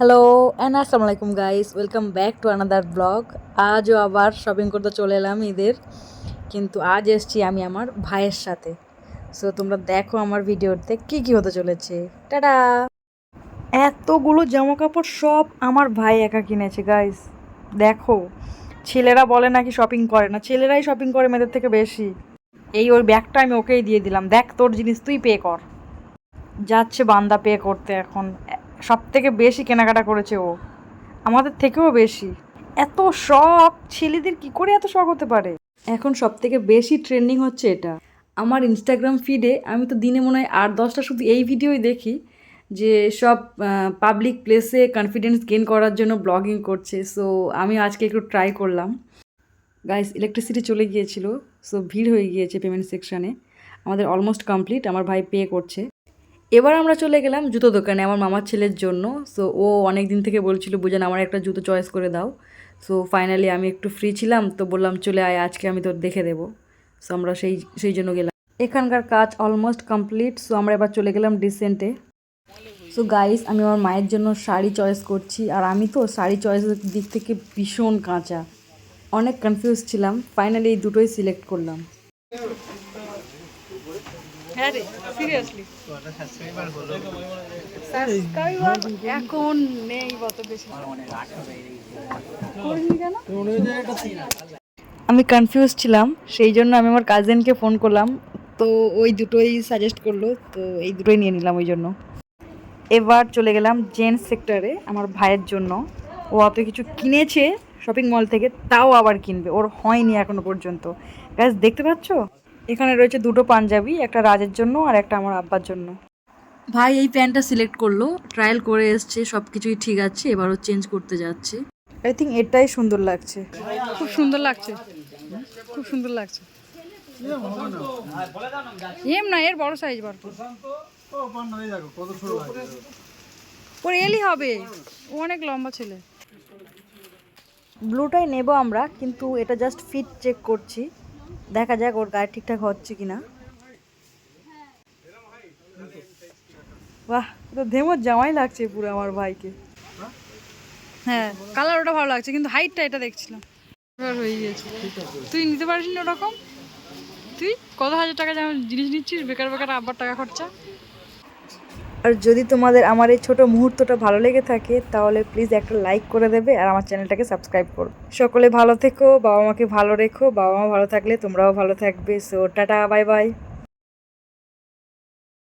Hello and আসসালামু আলাইকুম guys, welcome back to another blog. আজও আবার শপিং করতে চলে এলাম ঈদের, কিন্তু আজ এসছি আমি আমার ভাইয়ের সাথে। সো তোমরা দেখো আমার ভিডিওতে কি কি হতে চলেছে। টাটা। এতগুলো জামা কাপড় সব আমার ভাই একা কিনেছে গাইস। দেখো, ছেলেরা বলে নাকি শপিং করে না, ছেলেরাই শপিং করে মেয়েদের থেকে বেশি। এই ওর ব্যাগটা আমি ওকেই দিয়ে দিলাম, দেখ তোর জিনিস তুই পে কর। যাচ্ছে বান্দা পে করতে এখন। সব থেকে বেশি কেনাকাটা করেছে ও, আমাদের থেকেও বেশি। এত শখ, ছেলেদের কি করে এত শখ হতে পারে? এখন সব থেকে বেশি ট্রেন্ডিং হচ্ছে এটা। আমার ইনস্টাগ্রাম ফিডে আমি তো দিনে মনে হয় 8-10টা শুধু এই ভিডিওই দেখি, যে সব পাবলিক প্লেসে কনফিডেন্স গেইন করার জন্য ব্লগিং করছে। সো আমি আজকে একটু ট্রাই করলাম। গাইস, ইলেকট্রিসিটি চলে গিয়েছিল, সো ভিড় হয়ে গিয়েছে পেমেন্ট সেকশানে। আমাদের অলমোস্ট কমপ্লিট, আমার ভাই পে করছে। এবার আমরা চলে গেলাম জুতো দোকানে আমার মামার ছেলের জন্য। সো ও অনেক দিন থেকে বলছিল, বুঝেন আমার একটা জুতো চয়েস করে দাও। সো ফাইনালি আমি একটু ফ্রি ছিলাম, তো বললাম চলে আয়, আজকে আমি তোর দেখে দেবো। সো আমরা সেই জন্য গেলাম। এখানকার কাজ অলমোস্ট কমপ্লিট, সো আমরা এবার চলে গেলাম ডিসেন্টে। সো গাইস, আমি আমার মায়ের জন্য শাড়ি চয়েস করছি, আর আমি তো শাড়ি চয়েসের দিক থেকে ভীষণ কাঁচা, অনেক কনফিউজ ছিলাম। ফাইনালি এই দুটোই সিলেক্ট করলাম। হ্যাঁ রে, সিরিয়াসলি সাবস্ক্রাইবার এখন নেই অত বেশি। করিনি কেন? আমি কনফিউজ ছিলাম, সেই জন্য আমি আমার কাজিনকে ফোন করলাম, তো ওই দুটোই সাজেস্ট করলো, তো এই দুটোই নিয়ে নিলাম ওই জন্য। এবার চলে গেলাম জেন্টস সেক্টরে আমার ভাইয়ের জন্য। ও অত কিছু কিনেছে শপিং মল থেকে, তাও আবার কিনবে, ওর হয়নি এখনো পর্যন্ত। গাইস দেখতে পাচ্ছ, এখানে রয়েছে দুটো পাঞ্জাবি, একটা রাজের জন্য আর একটা আমার আব্বার জন্য। ভাই এই প্যান্টটা সিলেক্ট করলো, ট্রায়াল করে এসছে, সব কিছুই ঠিক আছে, এবারও চেঞ্জ করতে যাচ্ছে। আই থিঙ্ক এটাই সুন্দর লাগছে। খুব সুন্দর লাগছে, খুব সুন্দর লাগছে। এম না, এর বড় সাইজ বার কর। ওর এলই হবে, ও অনেক লম্বা ছেলে। ব্লুটাই নেব আমরা, কিন্তু এটা জাস্ট ফিট চেক করছি, দেখা যাক ওর গায়ে ঠিকঠাক হচ্ছে কিনা। বাহ, তো ধেমর জামাই লাগছে পুরো আমার ভাইকে। হ্যাঁ, কালার ওটা ভালো লাগছে, কিন্তু হাইটটা এটা দেখছিলাম হয়ে গিয়েছে। তুই নিতে পারিস না ওরকম? তুই কত হাজার টাকা জিনিস নিচ্ছিস, বেকার বেকার আব্বার টাকা খরচা। আর যদি তোমাদের আমার এই ছোট মুহূর্তটা ভালো লেগে থাকে, তাহলে প্লিজ একটা লাইক করে দেবে আর আমার চ্যানেলটাকে সাবস্ক্রাইব করো। সকলে ভালো থেকো, বাবা মাকে ভালো রেখো, বাবা মা ভালো থাকলে তোমরাও ভালো থাকবে। So tata, bye bye.